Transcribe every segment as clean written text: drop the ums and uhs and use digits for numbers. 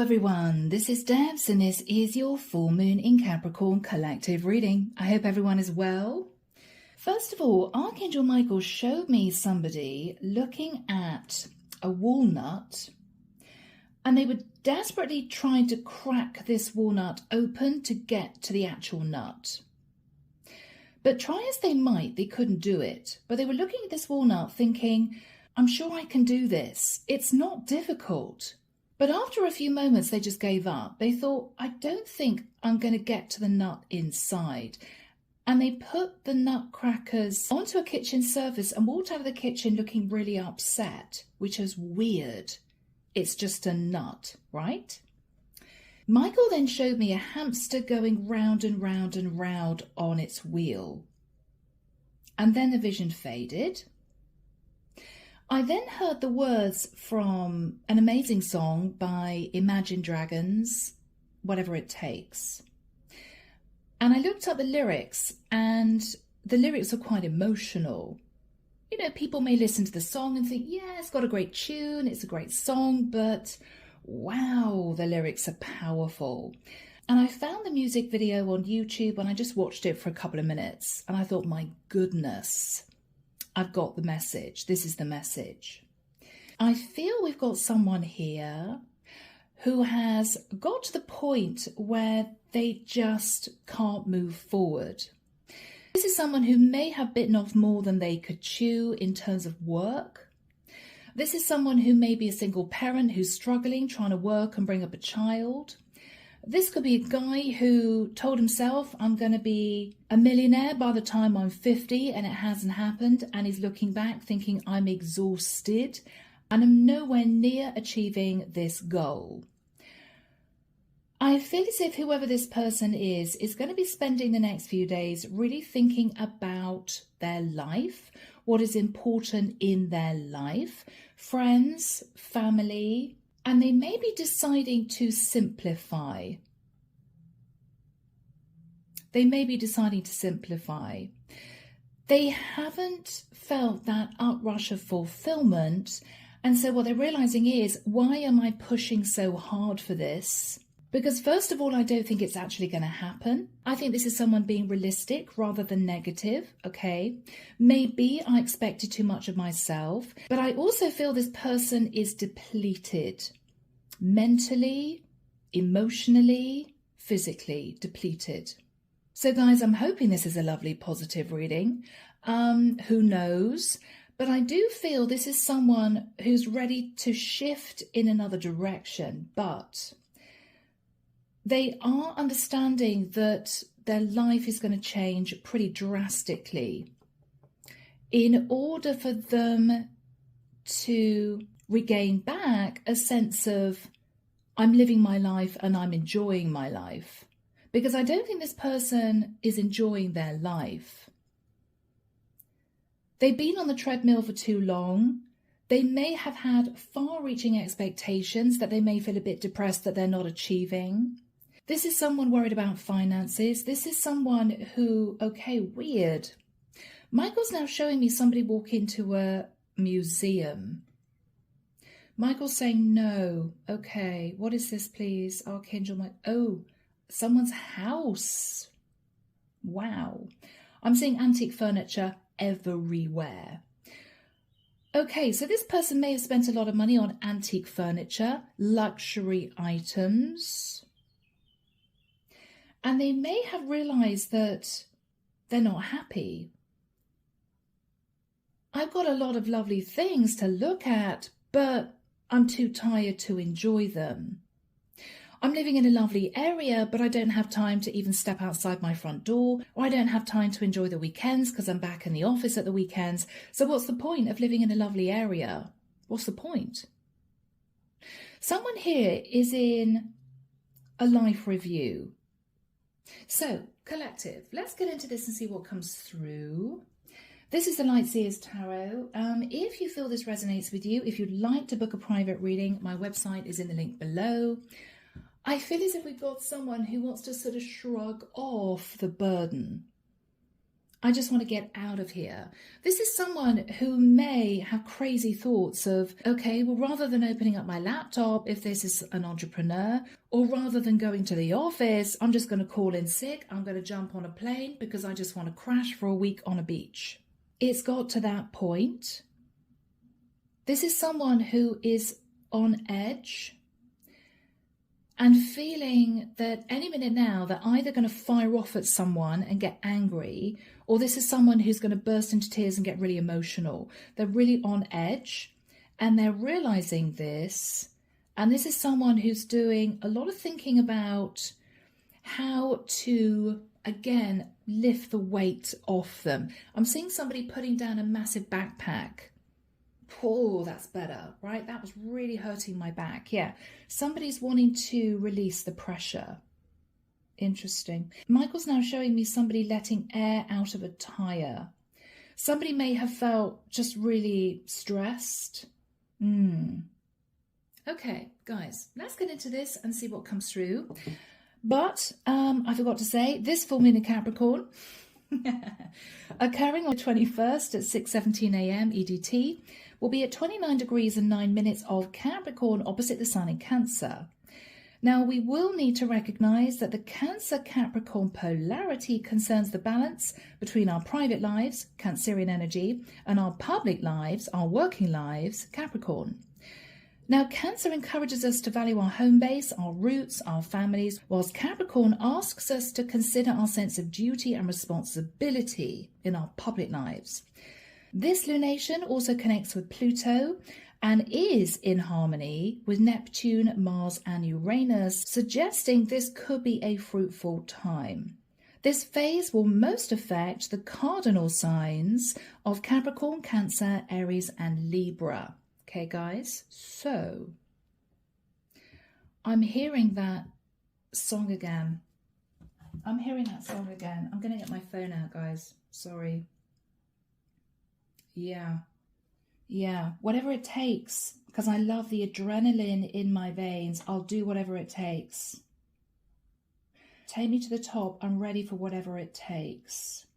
everyone, this is Debs and this is your full moon in Capricorn collective reading. I hope everyone is well. First of all, Archangel Michael showed me somebody looking at a walnut and they were desperately trying to crack this walnut open to get to the actual nut. But try as they might, they couldn't do it. But they were looking at this walnut thinking, I'm sure I can do this. It's not difficult. But after a few moments, they just gave up. They thought, I don't think I'm going to get to the nut inside. And they put the nutcrackers onto a kitchen surface and walked out of the kitchen looking really upset, which is weird. It's just a nut, right? Michael then showed me a hamster going round and round and round on its wheel. And then the vision faded. I then heard the words from an amazing song by Imagine Dragons, Whatever It Takes. And I looked up the lyrics, and the lyrics are quite emotional. You know, people may listen to the song and think, yeah, it's got a great tune, it's a great song, but wow, the lyrics are powerful. And I found the music video on YouTube and I just watched it for a couple of minutes. And I thought, my goodness, I've got the message. This is the message. I feel we've got someone here who has got to the point where they just can't move forward. This is someone who may have bitten off more than they could chew in terms of work. This is someone who may be a single parent who's struggling, trying to work and bring up a child. This could be a guy who told himself, I'm going to be a millionaire by the time I'm 50, and it hasn't happened. And he's looking back thinking, I'm exhausted and I'm nowhere near achieving this goal. I feel as if whoever this person is going to be spending the next few days really thinking about their life, what is important in their life, friends, family, and they may be deciding to simplify. They may be deciding to simplify. They haven't felt that uprush of fulfillment. And so what they're realizing is, why am I pushing so hard for this? Because first of all, I don't think it's actually going to happen. I think this is someone being realistic rather than negative, okay? Maybe I expected too much of myself, but I also feel this person is depleted. Mentally, emotionally, physically depleted. So guys, I'm hoping this is a lovely positive reading. Who knows? But I do feel this is someone who's ready to shift in another direction, but they are understanding that their life is going to change pretty drastically. In order for them to regain back a sense of, I'm living my life and I'm enjoying my life. Because I don't think this person is enjoying their life. They've been on the treadmill for too long. They may have had far-reaching expectations that they may feel a bit depressed that they're not achieving. This is someone worried about finances. This is someone who, okay, weird. Michael's now showing me somebody walk into a museum. Michael's saying, no, okay, what is this, please? Archangel Mike, oh, someone's house. Wow. I'm seeing antique furniture everywhere. Okay, so this person may have spent a lot of money on antique furniture, luxury items. And they may have realized that they're not happy. I've got a lot of lovely things to look at, but I'm too tired to enjoy them. I'm living in a lovely area, but I don't have time to even step outside my front door, or I don't have time to enjoy the weekends because I'm back in the office at the weekends. So what's the point of living in a lovely area? What's the point? Someone here is in a life review. So, collective, let's get into this and see what comes through. This is the Light Seers Tarot. If you feel this resonates with you, if you'd like to book a private reading, my website is in the link below. I feel as if we've got someone who wants to sort of shrug off the burden I just want to get out of here. This is someone who may have crazy thoughts of, okay, well, rather than opening up my laptop, if this is an entrepreneur, or rather than going to the office, I'm just going to call in sick. I'm going to jump on a plane because I just want to crash for a week on a beach. It's got to that point. This is someone who is on edge and feeling that any minute now they're either going to fire off at someone and get angry, or this is someone who's going to burst into tears and get really emotional. They're really on edge and they're realizing this. And this is someone who's doing a lot of thinking about how to, again, lift the weight off them. I'm seeing somebody putting down a massive backpack. Oh, that's better, right? That was really hurting my back. Yeah, somebody's wanting to release the pressure. Interesting. Michael's now showing me somebody letting air out of a tire. Somebody may have felt just really stressed. Okay, guys, let's get into this and see what comes through. But I forgot to say, this full moon in Capricorn, occurring on the 21st at 6:17 a.m. EDT, will be at 29 degrees and 9 minutes of Capricorn opposite the Sun in Cancer. Now, we will need to recognize that the Cancer-Capricorn polarity concerns the balance between our private lives, Cancerian energy, and our public lives, our working lives, Capricorn. Now, Cancer encourages us to value our home base, our roots, our families, whilst Capricorn asks us to consider our sense of duty and responsibility in our public lives. This lunation also connects with Pluto and is in harmony with Neptune, Mars and Uranus, suggesting this could be a fruitful time. This phase will most affect the cardinal signs of Capricorn, Cancer, Aries and Libra. Okay, guys, so I'm hearing that song again. I'm going to get my phone out, guys. Sorry. Yeah, whatever it takes, because I love the adrenaline in my veins. I'll do whatever it takes. Take me to the top. I'm ready for whatever it takes.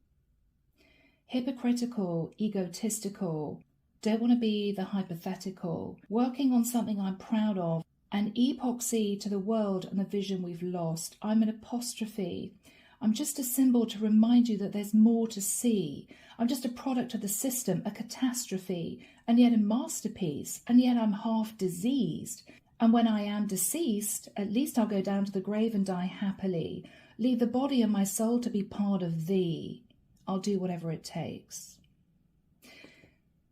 Hypocritical, egotistical, don't want to be the hypothetical, working on something I'm proud of, an epoxy to the world and the vision we've lost. I'm an apostrophe. I'm just a symbol to remind you that there's more to see. I'm just a product of the system, a catastrophe, and yet a masterpiece, and yet I'm half diseased. And when I am deceased, at least I'll go down to the grave and die happily. Leave the body and my soul to be part of thee. I'll do whatever it takes.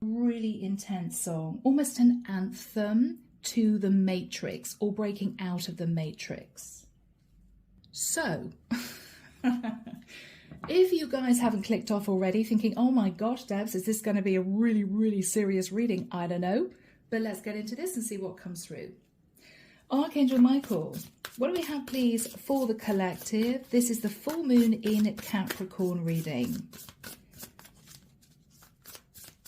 Really intense song, almost an anthem to the Matrix, or breaking out of the Matrix. So, if you guys haven't clicked off already thinking, oh my gosh, Debs, is this going to be a really, really serious reading? I don't know, but let's get into this and see what comes through. Archangel Michael, what do we have, please, for the collective? This is the full moon in Capricorn reading.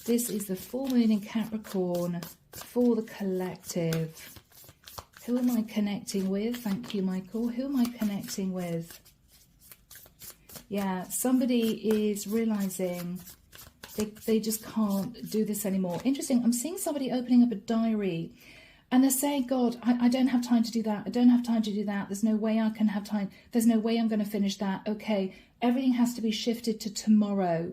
This is the full moon in Capricorn for the collective. Who am I connecting with? Thank you, Michael. Who am I connecting with? Yeah, somebody is realizing they just can't do this anymore. Interesting. I'm seeing somebody opening up a diary and they're saying, God, I don't have time to do that. I don't have time to do that. There's no way I can have time. There's no way I'm going to finish that. Okay, everything has to be shifted to tomorrow.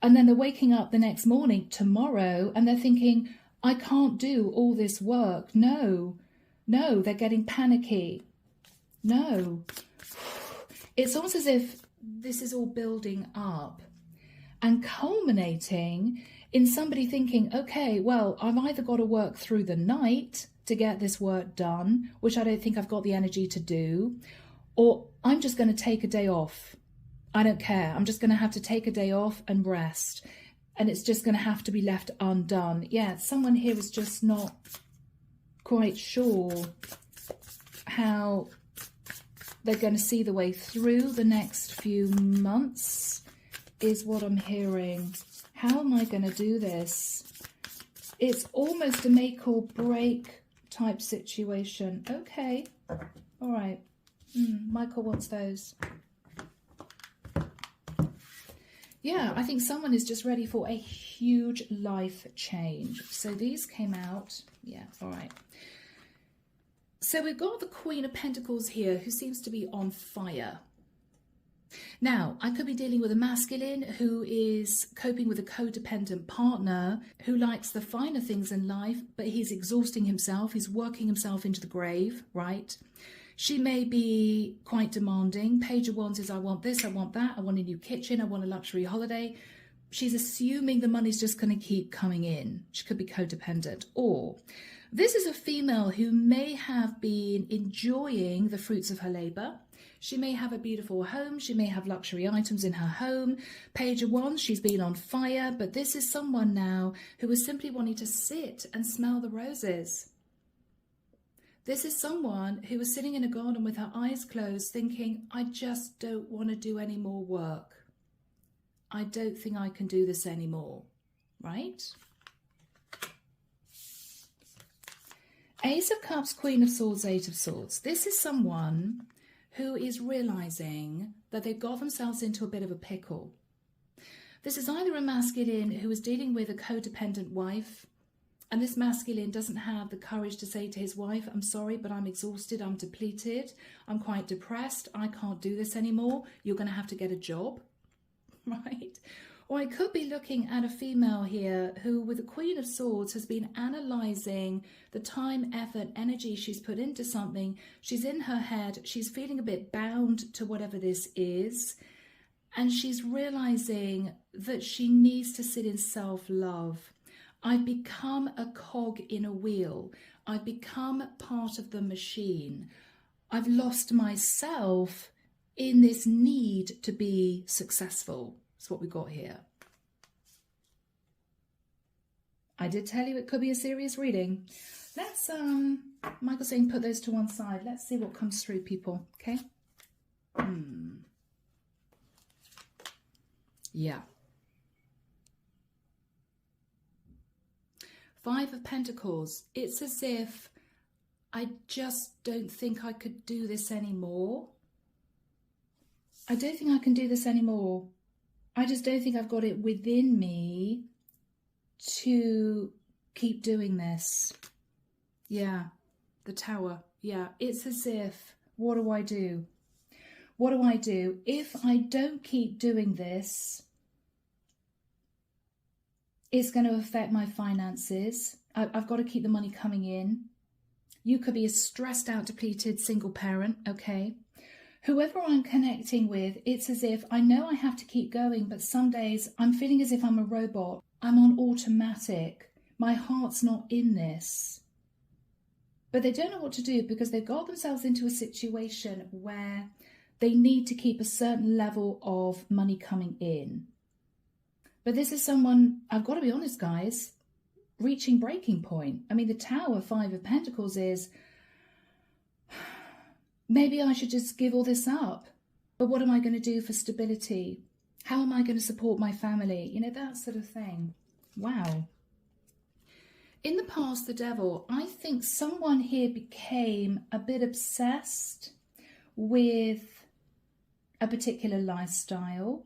And then they're waking up the next morning, tomorrow, and they're thinking, I can't do all this work. No, they're getting panicky. No. It's almost as if this is all building up and culminating in somebody thinking, okay, well, I've either got to work through the night to get this work done, which I don't think I've got the energy to do, or I'm just going to take a day off. I don't care. I'm just going to have to take a day off and rest. And it's just going to have to be left undone. Yeah, someone here is just not quite sure how they're going to see the way through the next few months, is what I'm hearing. How am I going to do this? It's almost a make or break type situation. Okay. All right. Michael wants those. Yeah, I think someone is just ready for a huge life change. So these came out. Yeah, all right. So we've got the Queen of Pentacles here, who seems to be on fire. Now, I could be dealing with a masculine who is coping with a codependent partner who likes the finer things in life, but he's exhausting himself. He's working himself into the grave, right? She may be quite demanding. Page of Wands is, I want this, I want that, I want a new kitchen, I want a luxury holiday. She's assuming the money's just going to keep coming in. She could be codependent. Or this is a female who may have been enjoying the fruits of her labor. She may have a beautiful home. She may have luxury items in her home. Page of Wands, she's been on fire. But this is someone now who is simply wanting to sit and smell the roses. This is someone who was sitting in a garden with her eyes closed thinking, I just don't want to do any more work. I don't think I can do this anymore, right? Ace of Cups, Queen of Swords, Eight of Swords. This is someone who is realizing that they've got themselves into a bit of a pickle. This is either a masculine who is dealing with a codependent wife, and this masculine doesn't have the courage to say to his wife, I'm sorry, but I'm exhausted, I'm depleted, I'm quite depressed, I can't do this anymore, you're going to have to get a job, right? Or I could be looking at a female here who, with the Queen of Swords, has been analysing the time, effort, energy she's put into something. She's in her head, she's feeling a bit bound to whatever this is, and she's realising that she needs to sit in self-love. I've become a cog in a wheel. I've become part of the machine. I've lost myself in this need to be successful. That's what we got here. I did tell you it could be a serious reading. Let's, Michael's saying put those to one side. Let's see what comes through, people, okay? Yeah. Five of Pentacles. It's as if I just don't think I could do this anymore. I don't think I can do this anymore. I just don't think I've got it within me to keep doing this. Yeah, the Tower. Yeah, it's as if, what do I do? What do I do? If I don't keep doing this, it's going to affect my finances. I've got to keep the money coming in. You could be a stressed out, depleted single parent, okay? Whoever I'm connecting with, it's as if I know I have to keep going, but some days I'm feeling as if I'm a robot. I'm on automatic. My heart's not in this. But they don't know what to do because they've got themselves into a situation where they need to keep a certain level of money coming in. But this is someone, I've got to be honest, guys, reaching breaking point. I mean, the Tower, Five of Pentacles is, maybe I should just give all this up. But what am I going to do for stability? How am I going to support my family? You know, that sort of thing. Wow. In the past, the Devil, I think someone here became a bit obsessed with a particular lifestyle,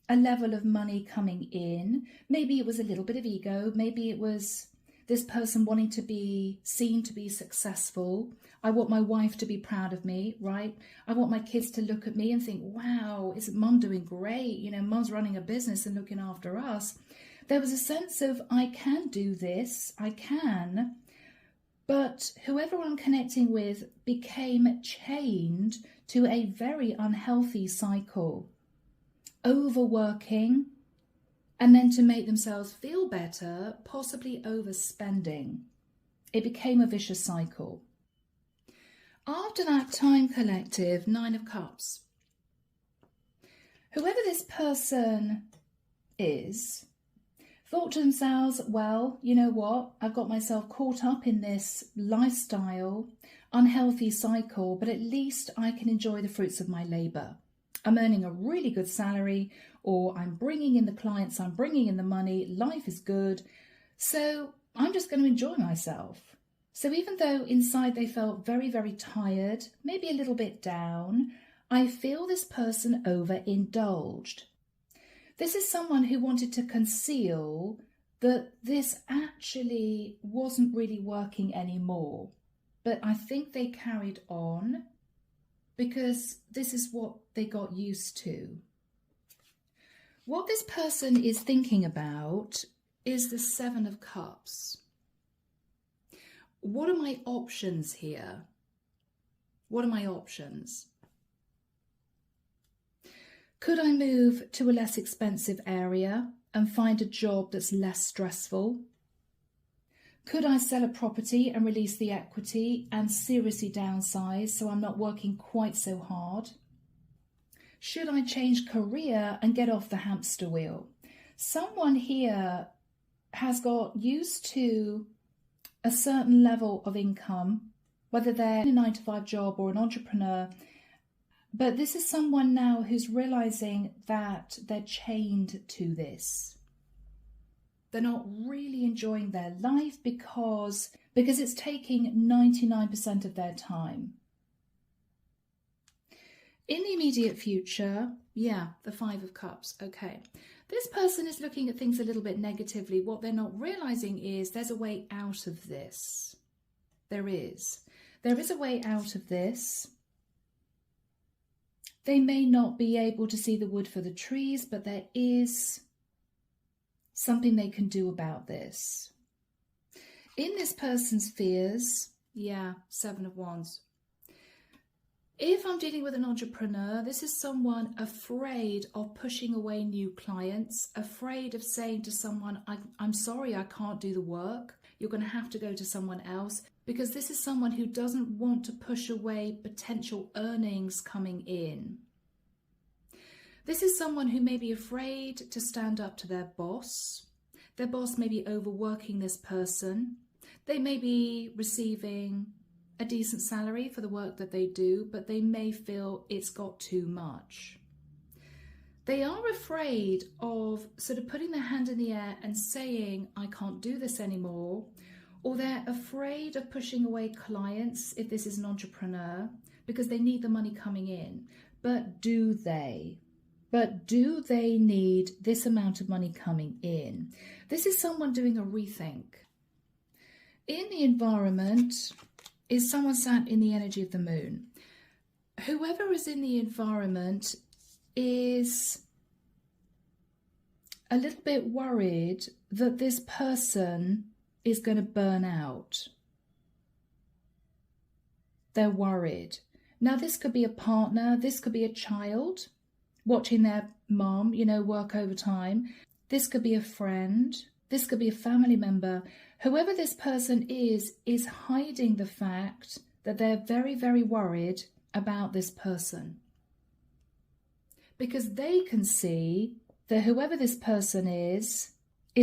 a level of money coming in. Maybe it was a little bit of ego. Maybe it was this person wanting to be seen to be successful. I want my wife to be proud of me, right? I want my kids to look at me and think, wow, isn't mum doing great? You know, mum's running a business and looking after us. There was a sense of, I can do this, I can. But whoever I'm connecting with became chained to a very unhealthy cycle. Overworking, and then to make themselves feel better, possibly overspending. It became a vicious cycle. After that time, collective, Nine of Cups. Whoever this person is, thought to themselves, well, you know what? I've got myself caught up in this lifestyle, unhealthy cycle, but at least I can enjoy the fruits of my labor. I'm earning a really good salary, or I'm bringing in the clients, I'm bringing in the money, life is good, so I'm just going to enjoy myself. So even though inside they felt very, very tired, maybe a little bit down, I feel this person overindulged. This is someone who wanted to conceal that this actually wasn't really working anymore. But I think they carried on because this is what they got used to. What this person is thinking about is the Seven of Cups. What are my options here? What are my options? Could I move to a less expensive area and find a job that's less stressful? Could I sell a property and release the equity and seriously downsize so I'm not working quite so hard? Should I change career and get off the hamster wheel? Someone here has got used to a certain level of income, whether they're in a 9-to-5 job or an entrepreneur, but this is someone now who's realizing that they're chained to this. They're not really enjoying their life because it's taking 99% of their time. In the immediate future, yeah, the Five of Cups, okay. This person is looking at things a little bit negatively. What they're not realizing is there's a way out of this. There is. There is a way out of this. They may not be able to see the wood for the trees, but there is something they can do about this. In this person's fears, yeah, Seven of Wands. If I'm dealing with an entrepreneur, this is someone afraid of pushing away new clients, afraid of saying to someone, I'm sorry, I can't do the work. You're going to have to go to someone else, because this is someone who doesn't want to push away potential earnings coming in. This is someone who may be afraid to stand up to their boss. Their boss may be overworking this person. They may be receiving a decent salary for the work that they do, but they may feel it's got too much. They are afraid of sort of putting their hand in the air and saying, I can't do this anymore, or they're afraid of pushing away clients if this is an entrepreneur because they need the money coming in. But do they? But do they need this amount of money coming in? This is someone doing a rethink. In the environment is someone sat in the energy of the moon. Whoever is in the environment is a little bit worried that this person is going to burn out. They're worried. Now, this could be a partner, this could be a child watching their mom, work overtime. This could be a friend, this could be a family member. Whoever this person is hiding the fact that they're very, very worried about this person. Because they can see that whoever this person is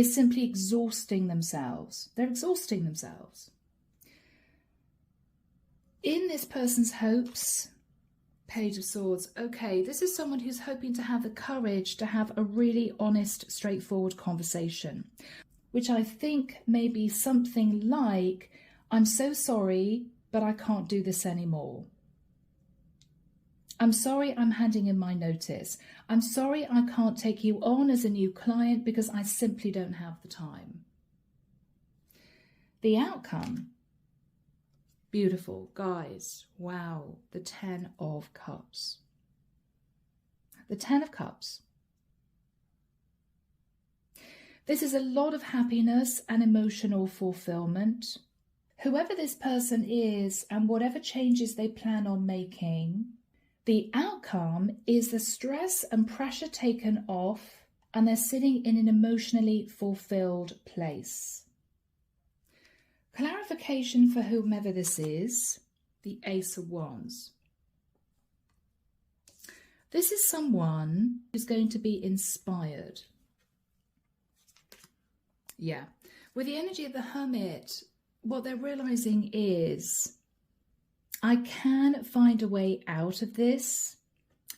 simply exhausting themselves. They're exhausting themselves. In this person's hopes, Page of Swords. Okay, this is someone who's hoping to have the courage to have a really honest, straightforward conversation, which I think may be something like, I'm so sorry, but I can't do this anymore. I'm sorry, I'm handing in my notice. I'm sorry, I can't take you on as a new client because I simply don't have the time. The outcome, beautiful, guys. Wow, the 10 of Cups. The 10 of Cups. This is a lot of happiness and emotional fulfillment. Whoever this person is and whatever changes they plan on making, the outcome is the stress and pressure taken off, and they're sitting in an emotionally fulfilled place. Clarification for whomever this is, the Ace of Wands. This is someone who's going to be inspired. Yeah, with the energy of the Hermit, what they're realizing is, I can find a way out of this,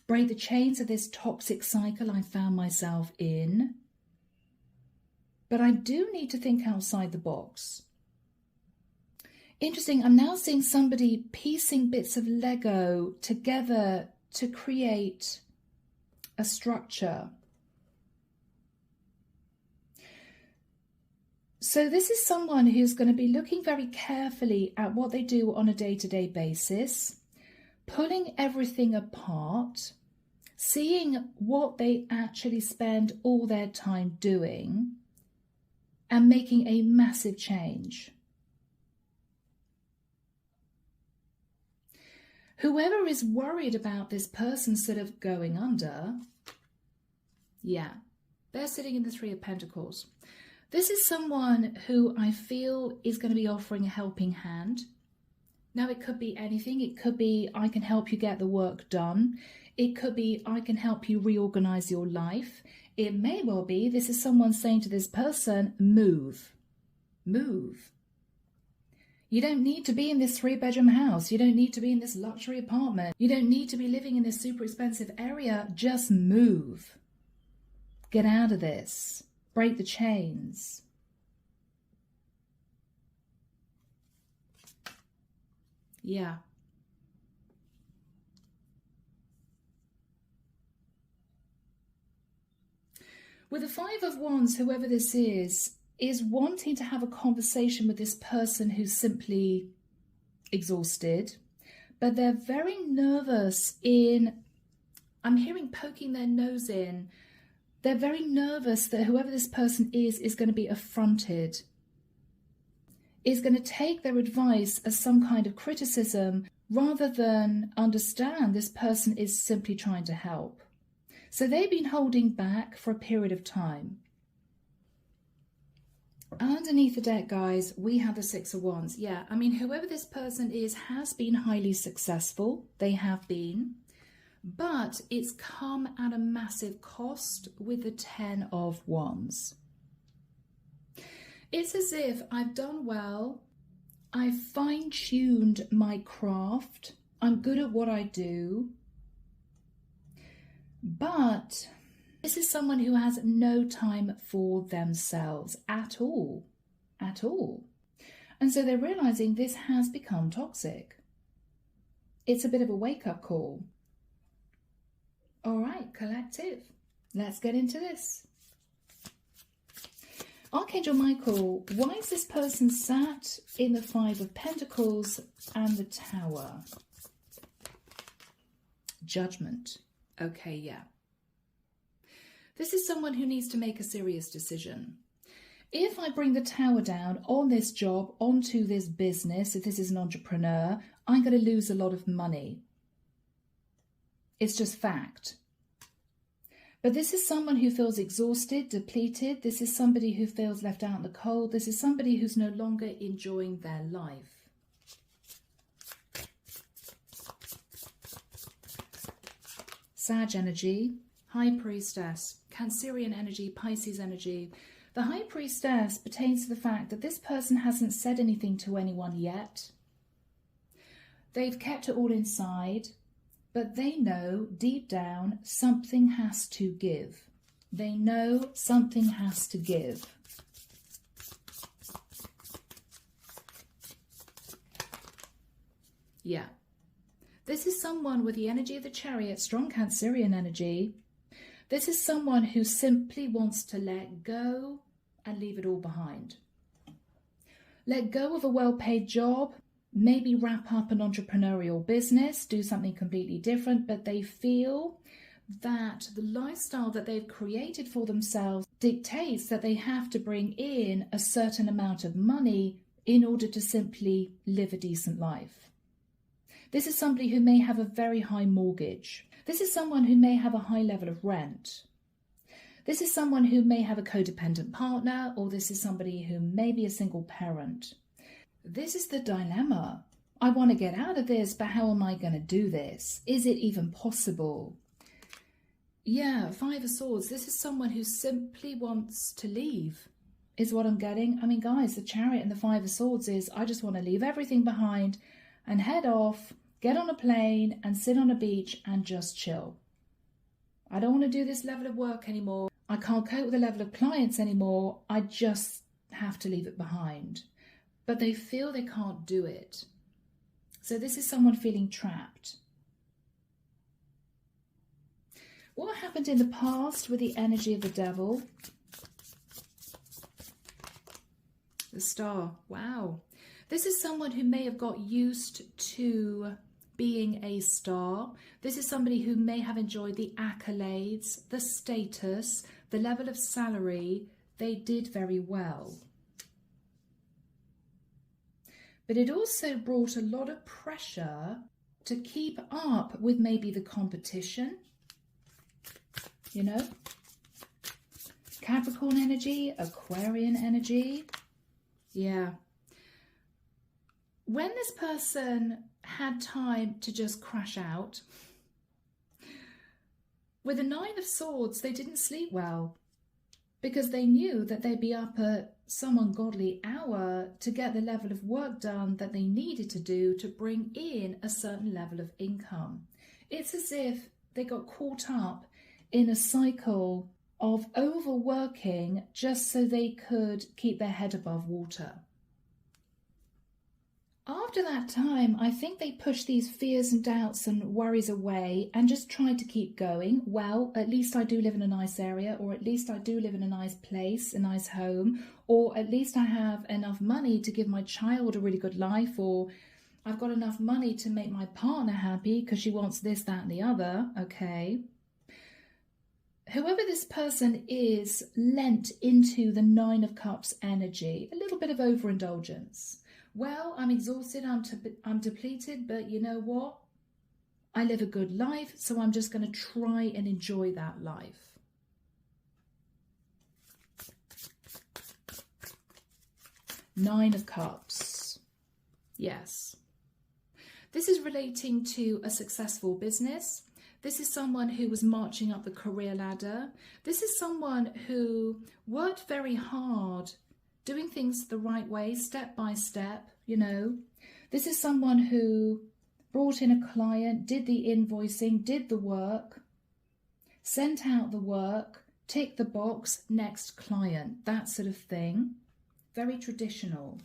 break the chains of this toxic cycle I found myself in, but I do need to think outside the box. Interesting, I'm now seeing somebody piecing bits of Lego together to create a structure. So this is someone who's going to be looking very carefully at what they do on a day-to-day basis, pulling everything apart, seeing what they actually spend all their time doing, and making a massive change. Whoever is worried about this person sort of going under, yeah, they're sitting in the Three of Pentacles. This is someone who I feel is going to be offering a helping hand. Now, it could be anything. It could be, I can help you get the work done. It could be, I can help you reorganize your life. It may well be, this is someone saying to this person, move, move. You don't need to be in this 3-bedroom house. You don't need to be in this luxury apartment. You don't need to be living in this super expensive area. Just move. Get out of this. Break the chains. Yeah. With the Five of Wands, whoever this is wanting to have a conversation with this person who's simply exhausted, but they're very nervous in, I'm hearing poking their nose in. They're very nervous that whoever this person is going to be affronted, is going to take their advice as some kind of criticism rather than understand this person is simply trying to help. So they've been holding back for a period of time. Underneath the deck, guys, we have the Six of Wands. Yeah, I mean, whoever this person is has been highly successful. They have been. But it's come at a massive cost with the Ten of Wands. It's as if I've done well. I've fine-tuned my craft. I'm good at what I do. But this is someone who has no time for themselves at all. At all. And so they're realizing this has become toxic. It's a bit of a wake-up call. All right, collective, let's get into this. Archangel Michael, why is this person sat in the Five of Pentacles and the Tower? Judgment. Okay, yeah. This is someone who needs to make a serious decision. If I bring the Tower down on this job, onto this business, if this is an entrepreneur, I'm going to lose a lot of money. It's just fact. But this is someone who feels exhausted, depleted. This is somebody who feels left out in the cold. This is somebody who's no longer enjoying their life. Sag energy, High Priestess, Cancerian energy, Pisces energy. The High Priestess pertains to the fact that this person hasn't said anything to anyone yet. They've kept it all inside. But they know deep down something has to give. They know something has to give. Yeah. This is someone with the energy of the Chariot, strong Cancerian energy. This is someone who simply wants to let go and leave it all behind. Let go of a well-paid job. Maybe wrap up an entrepreneurial business, do something completely different, but they feel that the lifestyle that they've created for themselves dictates that they have to bring in a certain amount of money in order to simply live a decent life. This is somebody who may have a very high mortgage. This is someone who may have a high level of rent. This is someone who may have a codependent partner, or this is somebody who may be a single parent. This is the dilemma. I want to get out of this, but how am I going to do this? Is it even possible? Yeah, Five of Swords. This is someone who simply wants to leave, is what I'm getting. I mean, guys, the Chariot and the Five of Swords is, I just want to leave everything behind and head off, get on a plane and sit on a beach and just chill. I don't want to do this level of work anymore. I can't cope with the level of clients anymore. I just have to leave it behind. But they feel they can't do it. So this is someone feeling trapped. What happened in the past with the energy of the Devil? The Star. Wow. This is someone who may have got used to being a star. This is somebody who may have enjoyed the accolades, the status, the level of salary. They did very well. But it also brought a lot of pressure to keep up with maybe the competition, you know. Capricorn energy, Aquarian energy. Yeah. When this person had time to just crash out, with the Nine of Swords, they didn't sleep well because they knew that they'd be up at some ungodly hour to get the level of work done that they needed to do to bring in a certain level of income. It's as if they got caught up in a cycle of overworking just so they could keep their head above water. After that time, I think they pushed these fears and doubts and worries away and just tried to keep going. Well, at least I do live in a nice area, or at least I do live in a nice place, a nice home, or at least I have enough money to give my child a really good life, or I've got enough money to make my partner happy because she wants this, that, and the other. Okay. Whoever this person is lent into the Nine of Cups energy, a little bit of overindulgence. Well, I'm exhausted, I'm depleted, but you know what? I live a good life, so I'm just going to try and enjoy that life. Nine of Cups. Yes. This is relating to a successful business. This is someone who was marching up the career ladder. This is someone who worked very hard, doing things the right way, step by step, you know. This is someone who brought in a client, did the invoicing, did the work, sent out the work, tick the box, next client, that sort of thing. Very traditional.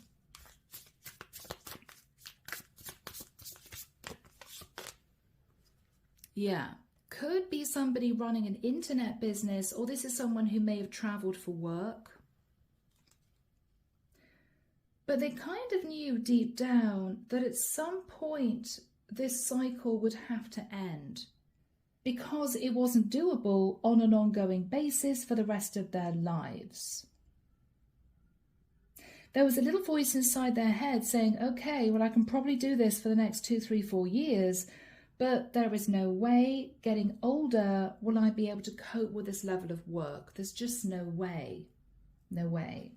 Yeah, could be somebody running an internet business, or this is someone who may have traveled for work. But they kind of knew deep down that at some point this cycle would have to end because it wasn't doable on an ongoing basis for the rest of their lives. There was a little voice inside their head saying, okay, well, I can probably do this for the next 2, 3, 4 years, but there is no way, getting older, will I be able to cope with this level of work. There's just no way. No way.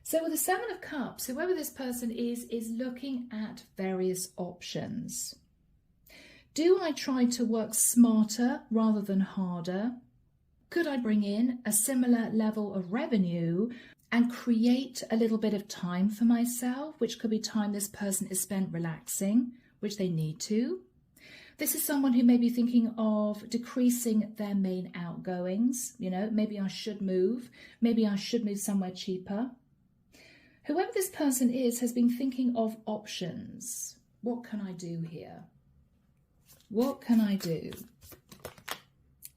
So with the Seven of Cups, whoever this person is looking at various options. Do I try to work smarter rather than harder? Could I bring in a similar level of revenue and create a little bit of time for myself, which could be time this person is spent relaxing, which they need to? This is someone who may be thinking of decreasing their main outgoings. You know, maybe I should move. Maybe I should move somewhere cheaper. Whoever this person is has been thinking of options. What can I do here? What can I do?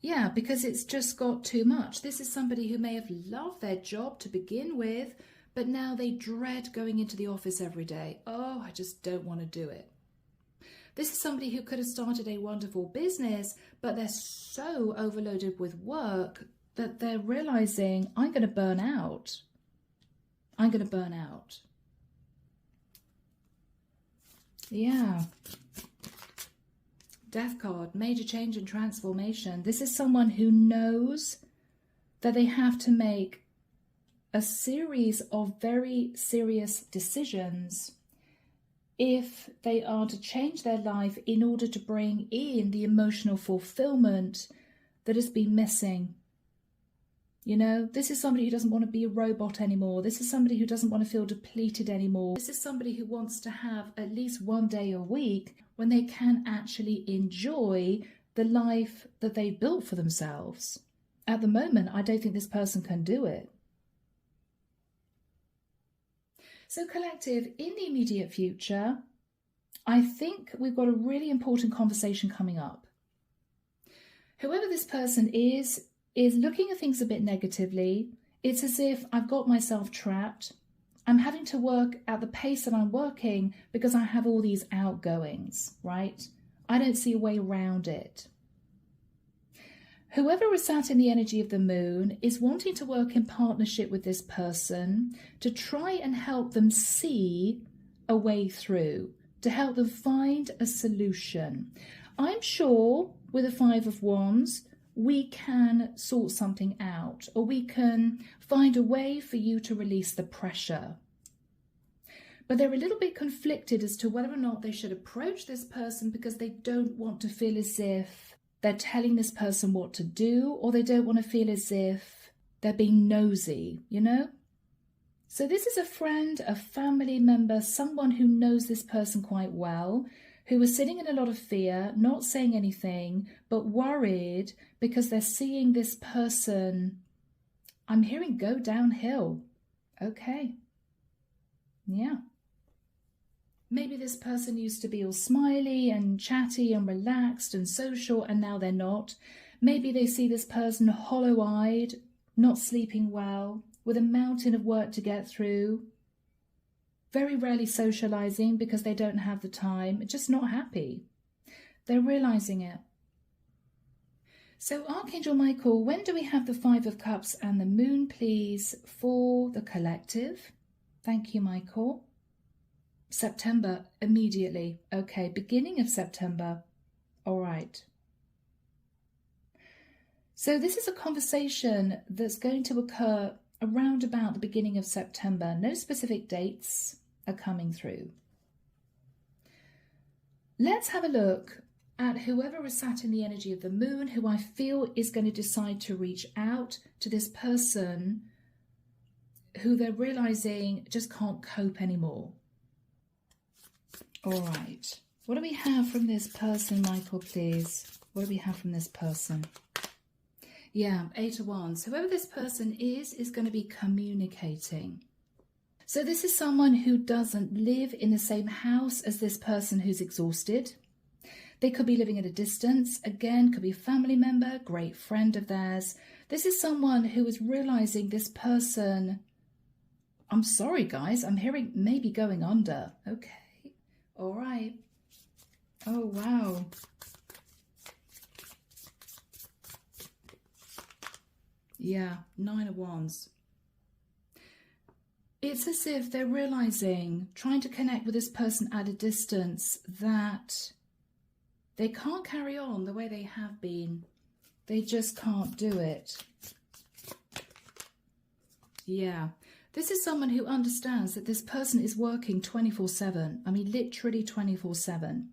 Yeah, because it's just got too much. This is somebody who may have loved their job to begin with, but now they dread going into the office every day. Oh, I just don't want to do it. This is somebody who could have started a wonderful business, but they're so overloaded with work that they're realizing, I'm going to burn out. I'm going to burn out. Yeah. Death card, major change and transformation. This is someone who knows that they have to make a series of very serious decisions if they are to change their life in order to bring in the emotional fulfillment that has been missing. You know, this is somebody who doesn't want to be a robot anymore. This is somebody who doesn't want to feel depleted anymore. This is somebody who wants to have at least one day a week when they can actually enjoy the life that they built for themselves. At the moment, I don't think this person can do it. So collective, in the immediate future, I think we've got a really important conversation coming up. Whoever this person is looking at things a bit negatively, It's as if I've got myself trapped. I'm having to work at the pace that I'm working because I have all these outgoings, right? I don't see a way around it. Whoever is sat in the energy of the moon is wanting to work in partnership with this person to try and help them see a way through, to help them find a solution. I'm sure with the Five of Wands, we can sort something out, or we can find a way for you to release the pressure. But they're a little bit conflicted as to whether or not they should approach this person because they don't want to feel as if they're telling this person what to do, or they don't want to feel as if they're being nosy, you know? So this is a friend, a family member, someone who knows this person quite well, who is sitting in a lot of fear, not saying anything, but worried because they're seeing this person, I'm hearing, go downhill. Okay. Yeah. Maybe this person used to be all smiley and chatty and relaxed and social, and now they're not. Maybe they see this person hollow-eyed, not sleeping well, with a mountain of work to get through, very rarely socializing because they don't have the time, just not happy. They're realizing it. So Archangel Michael, when do we have the Five of Cups and the Moon, please, for the collective? Thank you, Michael. September, immediately. Okay, beginning of September. All right. So this is a conversation that's going to occur around about the beginning of September. No specific dates are coming through. Let's have a look at whoever is sat in the energy of the moon, who I feel is going to decide to reach out to this person who they're realizing just can't cope anymore. All right. What do we have from this person, Michael, please? What do we have from this person? Yeah, Eight of Wands. Whoever this person is going to be communicating. So this is someone who doesn't live in the same house as this person who's exhausted. They could be living at a distance. Again, could be a family member, great friend of theirs. This is someone who is realizing this person, I'm sorry, guys, I'm hearing maybe going under. Okay. All right. Oh, wow. Yeah, Nine of Wands. It's as if they're realizing, trying to connect with this person at a distance, that they can't carry on the way they have been. They just can't do it. Yeah. This is someone who understands that this person is working 24/7. I mean, literally 24/7.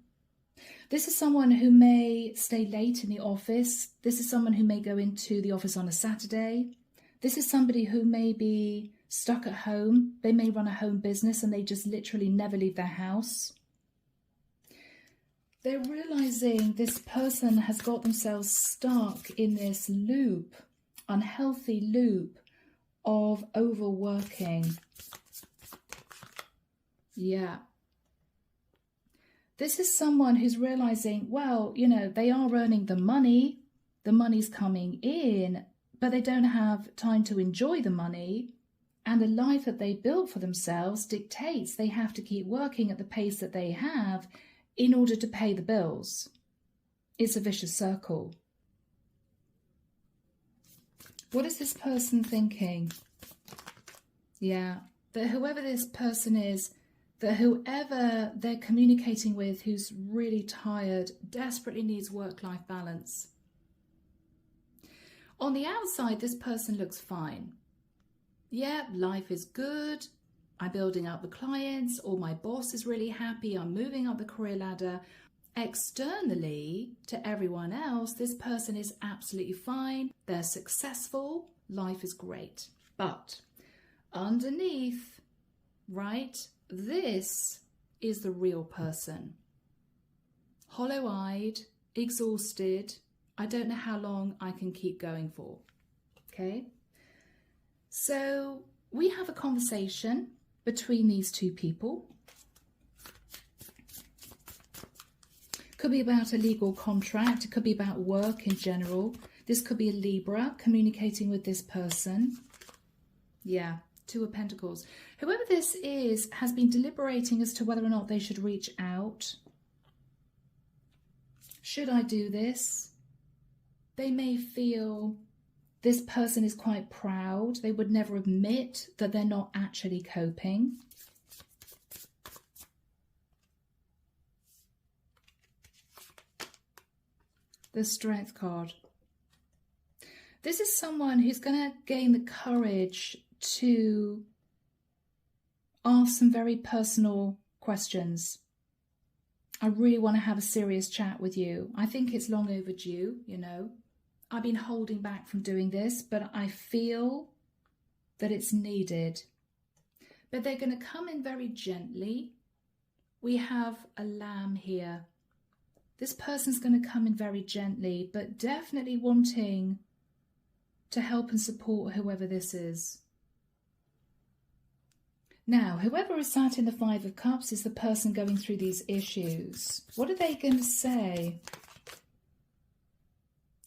This is someone who may stay late in the office. This is someone who may go into the office on a Saturday. This is somebody who may be stuck at home. They may run a home business and they just literally never leave their house. They're realizing this person has got themselves stuck in this loop, unhealthy loop of overworking. Yeah. This is someone who's realizing, well, you know, they are earning the money's coming in, but they don't have time to enjoy the money. And the life that they built for themselves dictates they have to keep working at the pace that they have in order to pay the bills. It's a vicious circle. What is this person thinking? Yeah, that whoever this person is, that whoever they're communicating with who's really tired, desperately needs work-life balance. On the outside, this person looks fine. Yeah, life is good. I'm building up the clients, or my boss is really happy. I'm moving up the career ladder. Externally, to everyone else, this person is absolutely fine. They're successful. Life is great. But underneath, right, this is the real person. Hollow-eyed, exhausted. I don't know how long I can keep going for. Okay? So we have a conversation between these two people. Could be about a legal contract. It could be about work in general. This could be a Libra communicating with this person. Yeah, Two of Pentacles. Whoever this is has been deliberating as to whether or not they should reach out. Should I do this? They may feel this person is quite proud. They would never admit that they're not actually coping. The Strength card. This is someone who's going to gain the courage to ask some very personal questions. I really want to have a serious chat with you. I think it's long overdue, you know. I've been holding back from doing this, but I feel that it's needed. But they're going to come in very gently. We have a Lamb here. This person's going to come in very gently, but definitely wanting to help and support whoever this is. Now, whoever is sat in the Five of Cups is the person going through these issues. What are they going to say?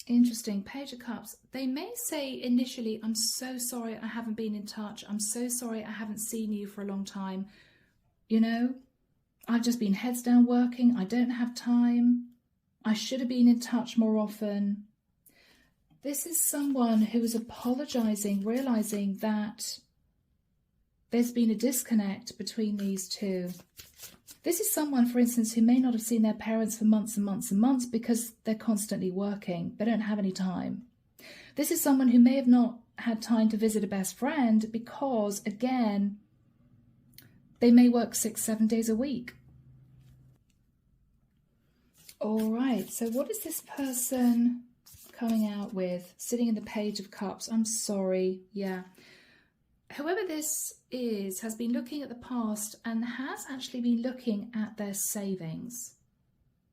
Interesting. Page of Cups. They may say initially, I'm so sorry I haven't been in touch. I'm so sorry I haven't seen you for a long time. You know, I've just been heads down working. I don't have time. I should have been in touch more often. This is someone who is apologizing, realizing that there's been a disconnect between these two. This is someone, for instance, who may not have seen their parents for months and months and months because they're constantly working. They don't have any time. This is someone who may have not had time to visit a best friend because, again, they may work 6-7 days a week. All right, so what is this person coming out with? Sitting in the Page of Cups. I'm sorry. Yeah. Whoever this is has been looking at the past and has actually been looking at their savings.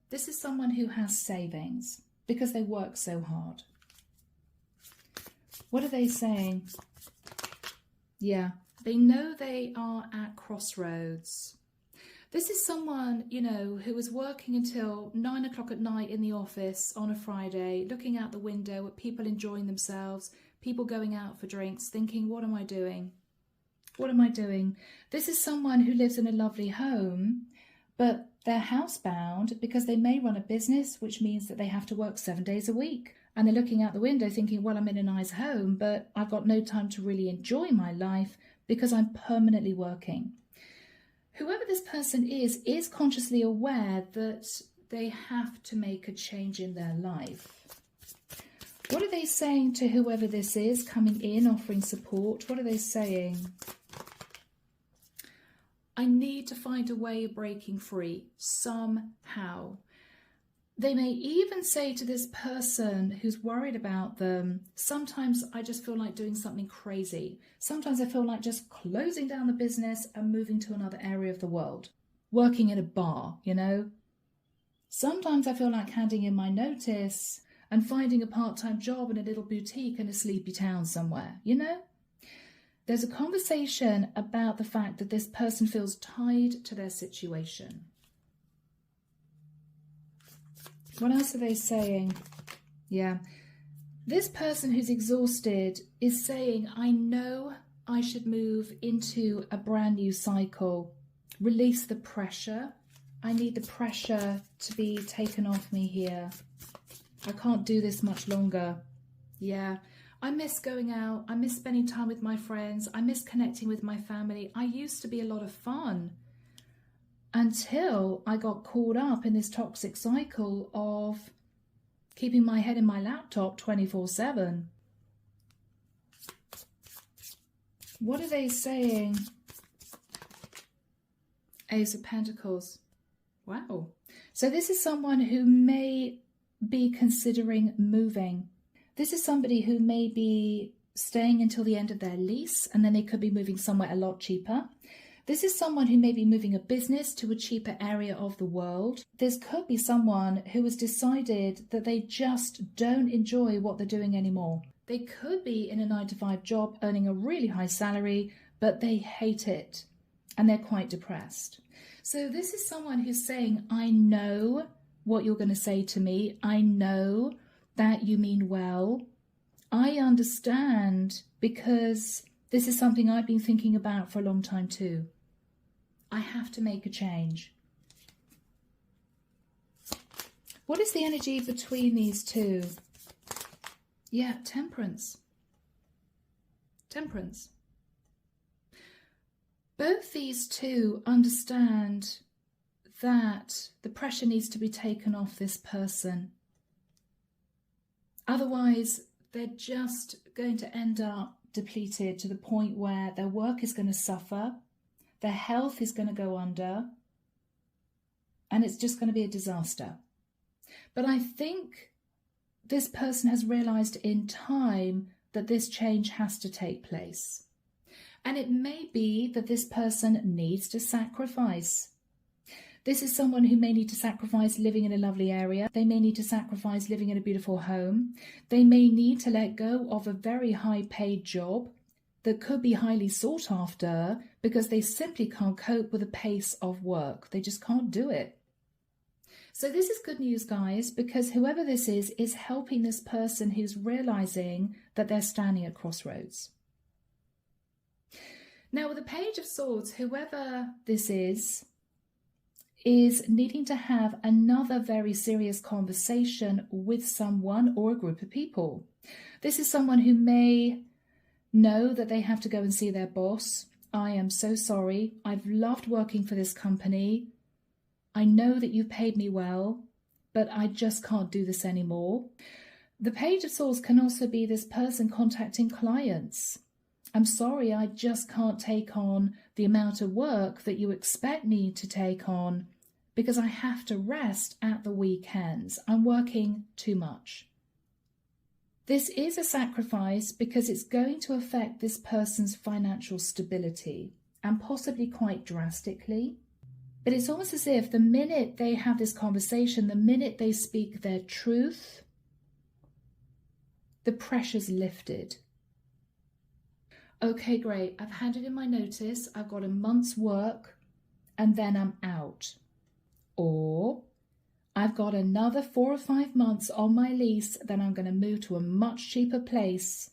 This is someone who has savings because they work so hard. What are they saying? Yeah, they know they are at crossroads. This is someone, you know, who is working until 9 o'clock at night in the office on a Friday, looking out the window at people enjoying themselves, people going out for drinks, thinking, what am I doing? What am I doing? This is someone who lives in a lovely home, but they're housebound because they may run a business, which means that they have to work 7 days a week. And they're looking out the window thinking, well, I'm in a nice home, but I've got no time to really enjoy my life because I'm permanently working. Whoever this person is consciously aware that they have to make a change in their life. What are they saying to whoever this is coming in, offering support? What are they saying? I need to find a way of breaking free somehow. They may even say to this person who's worried about them, sometimes I just feel like doing something crazy. Sometimes I feel like just closing down the business and moving to another area of the world. Working in a bar, you know. Sometimes I feel like handing in my notice and finding a part-time job in a little boutique in a sleepy town somewhere, you know. There's a conversation about the fact that this person feels tied to their situation. What else are they saying? Yeah. This person who's exhausted is saying, I know I should move into a brand new cycle. Release the pressure. I need the pressure to be taken off me here. I can't do this much longer. Yeah. I miss going out. I miss spending time with my friends. I miss connecting with my family. I used to be a lot of fun. Until I got caught up in this toxic cycle of keeping my head in my laptop 24/7. What are they saying? Ace of Pentacles. Wow. So this is someone who may be considering moving. This is somebody who may be staying until the end of their lease and then they could be moving somewhere a lot cheaper. This is someone who may be moving a business to a cheaper area of the world. This could be someone who has decided that they just don't enjoy what they're doing anymore. They could be in a 9-to-5 job earning a really high salary, but they hate it and they're quite depressed. So this is someone who's saying, I know what you're going to say to me. I know that you mean well. I understand because This is something I've been thinking about for a long time too. I have to make a change. What is the energy between these two? Yeah, temperance. Temperance. Both these two understand that the pressure needs to be taken off this person. Otherwise, they're just going to end up depleted to the point where their work is going to suffer, their health is going to go under, and it's just going to be a disaster. But I think this person has realized in time that this change has to take place. And it may be that this person needs to sacrifice. This is someone who may need to sacrifice living in a lovely area. They may need to sacrifice living in a beautiful home. They may need to let go of a very high paid job that could be highly sought after because they simply can't cope with the pace of work. They just can't do it. So this is good news, guys, because whoever this is helping this person who's realizing that they're standing at crossroads. Now, with the Page of Swords, whoever this is needing to have another very serious conversation with someone or a group of people. This is someone who may know that they have to go and see their boss. I am so sorry. I've loved working for this company. I know that you've paid me well, but I just can't do this anymore. The Page of Swords can also be this person contacting clients. I'm sorry, I just can't take on the amount of work that you expect me to take on because I have to rest at the weekends. I'm working too much. This is a sacrifice because it's going to affect this person's financial stability and possibly quite drastically. But it's almost as if the minute they have this conversation, the minute they speak their truth, the pressure's lifted. Okay, great. I've handed in my notice. I've got a month's work and then I'm out. Or I've got another 4 or 5 months on my lease, then I'm going to move to a much cheaper place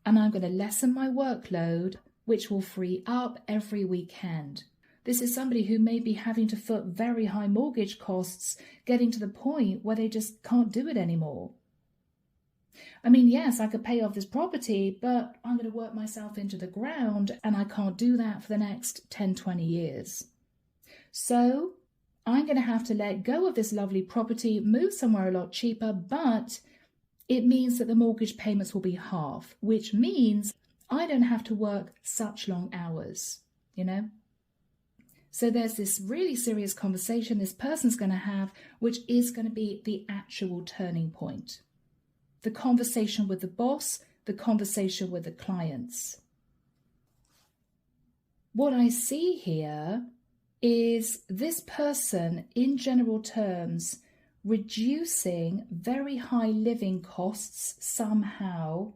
and I'm going to lessen my workload, which will free up every weekend. This is somebody who may be having to foot very high mortgage costs, getting to the point where they just can't do it anymore. I mean, yes, I could pay off this property, but I'm going to work myself into the ground and I can't do that for the next 10, 20 years. So I'm going to have to let go of this lovely property, move somewhere a lot cheaper, but it means that the mortgage payments will be half, which means I don't have to work such long hours, you know? So there's this really serious conversation this person's going to have, which is going to be the actual turning point. The conversation with the boss, the conversation with the clients. What I see here is this person, in general terms, reducing very high living costs somehow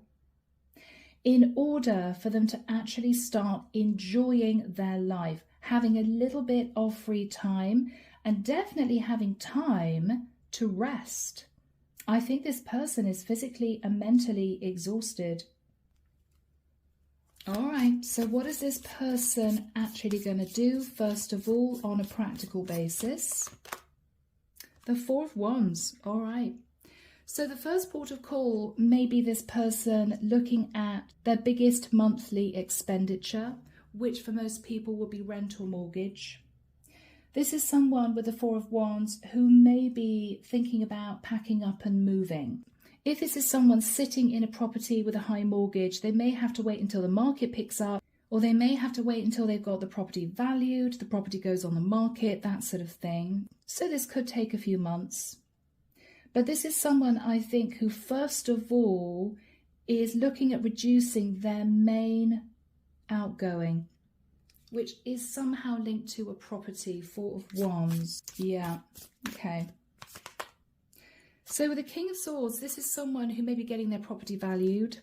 in order for them to actually start enjoying their life, having a little bit of free time and definitely having time to rest. I think this person is physically and mentally exhausted. All right, so what is this person actually going to do, first of all, on a practical basis? The Four of Wands, all right. So the first port of call may be this person looking at their biggest monthly expenditure, which for most people will be rent or mortgage. This is someone with the Four of Wands who may be thinking about packing up and moving. If this is someone sitting in a property with a high mortgage, they may have to wait until the market picks up, or they may have to wait until they've got the property valued, the property goes on the market, that sort of thing. So this could take a few months. But this is someone, I think, who first of all is looking at reducing their main outgoing, which is somehow linked to a property. Four of Wands. Yeah, okay. So with the King of Swords, this is someone who may be getting their property valued.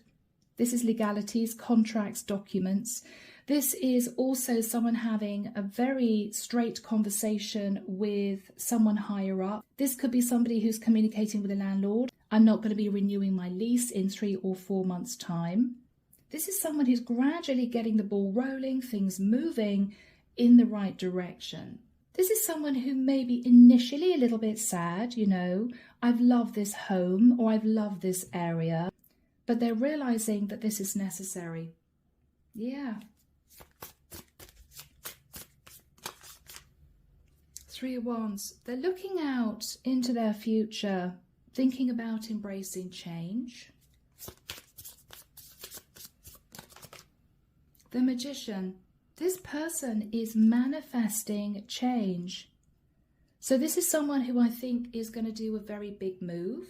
This is legalities, contracts, documents. This is also someone having a very straight conversation with someone higher up. This could be somebody who's communicating with a landlord. I'm not going to be renewing my lease in 3 or 4 months' time. This is someone who's gradually getting the ball rolling, things moving in the right direction. This is someone who may be initially a little bit sad, you know, I've loved this home or I've loved this area, but they're realizing that this is necessary. Yeah. Three of Wands. They're looking out into their future, thinking about embracing change. The Magician. This person is manifesting change. So this is someone who I think is going to do a very big move.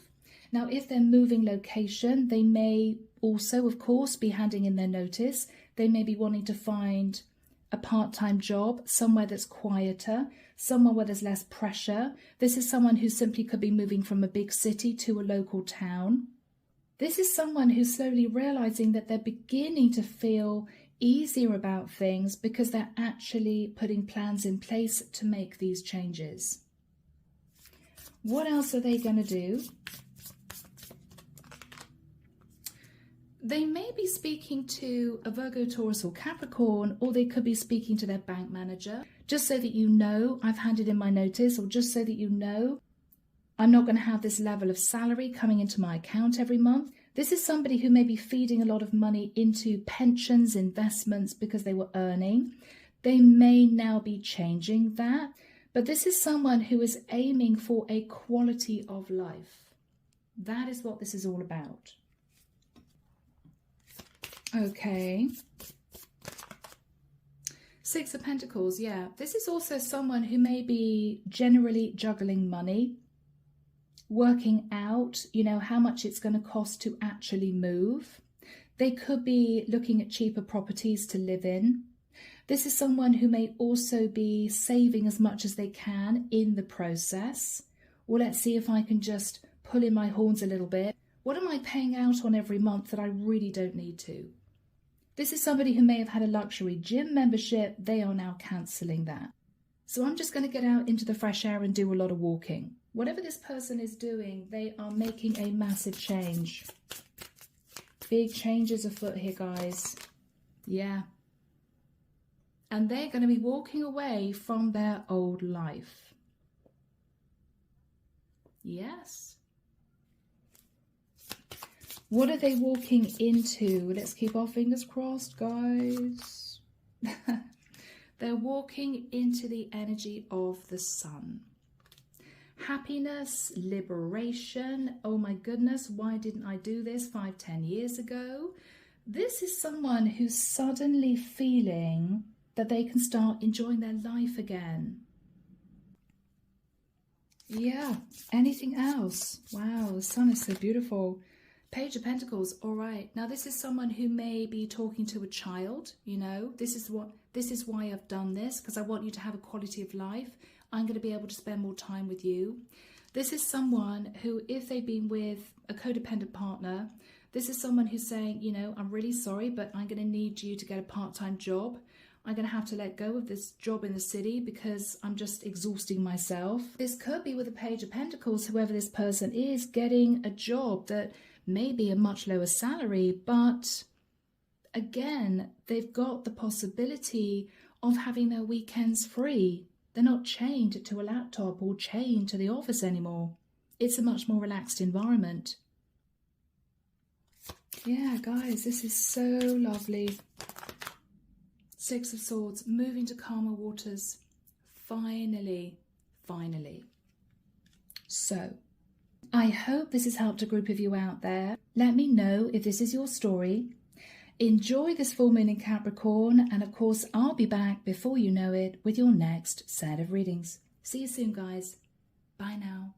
Now, if they're moving location, they may also, of course, be handing in their notice. They may be wanting to find a part-time job, somewhere that's quieter, somewhere where there's less pressure. This is someone who simply could be moving from a big city to a local town. This is someone who's slowly realizing that they're beginning to feel easier about things because they're actually putting plans in place to make these changes. What else are they going to do? They may be speaking to a Virgo, Taurus or Capricorn, or they could be speaking to their bank manager. Just so that you know, I've handed in my notice, or just so that you know, I'm not going to have this level of salary coming into my account every month. This is somebody who may be feeding a lot of money into pensions, investments because they were earning. They may now be changing that, but this is someone who is aiming for a quality of life. That is what this is all about. Okay. Six of Pentacles, yeah. This is also someone who may be generally juggling money, working out, you know, how much it's going to cost to actually move. They could be looking at cheaper properties to live in. This is someone who may also be saving as much as they can in the process. Well, let's see if I can just pull in my horns a little bit. What am I paying out on every month that I really don't need to? This is somebody who may have had a luxury gym membership. They are now cancelling that. So I'm just going to get out into the fresh air and do a lot of walking. Whatever this person is doing, they are making a massive change. Big changes afoot here, guys. Yeah. And they're going to be walking away from their old life. Yes. What are they walking into? Let's keep our fingers crossed, guys. They're walking into the energy of the sun. Happiness, liberation. Oh my goodness, why didn't I do this 5-10 years ago? This is someone who's suddenly feeling that they can start enjoying their life again. Yeah, anything else? Wow, the sun is so beautiful. Page of Pentacles. All right, now this is someone who may be talking to a child, you know. This is why I've done this, because I want you to have a quality of life. I'm going to be able to spend more time with you. This is someone who, if they've been with a codependent partner, this is someone who's saying, you know, I'm really sorry, but I'm going to need you to get a part-time job. I'm going to have to let go of this job in the city because I'm just exhausting myself. This could be with a Page of Pentacles, whoever this person is, getting a job that may be a much lower salary, but again, they've got the possibility of having their weekends free. They're not chained to a laptop or chained to the office anymore. It's a much more relaxed environment. Yeah, guys, this is so lovely. Six of Swords, moving to calmer waters. Finally, finally. So, I hope this has helped a group of you out there. Let me know if this is your story. Enjoy this full moon in Capricorn, and of course I'll be back before you know it with your next set of readings. See you soon, guys. Bye now.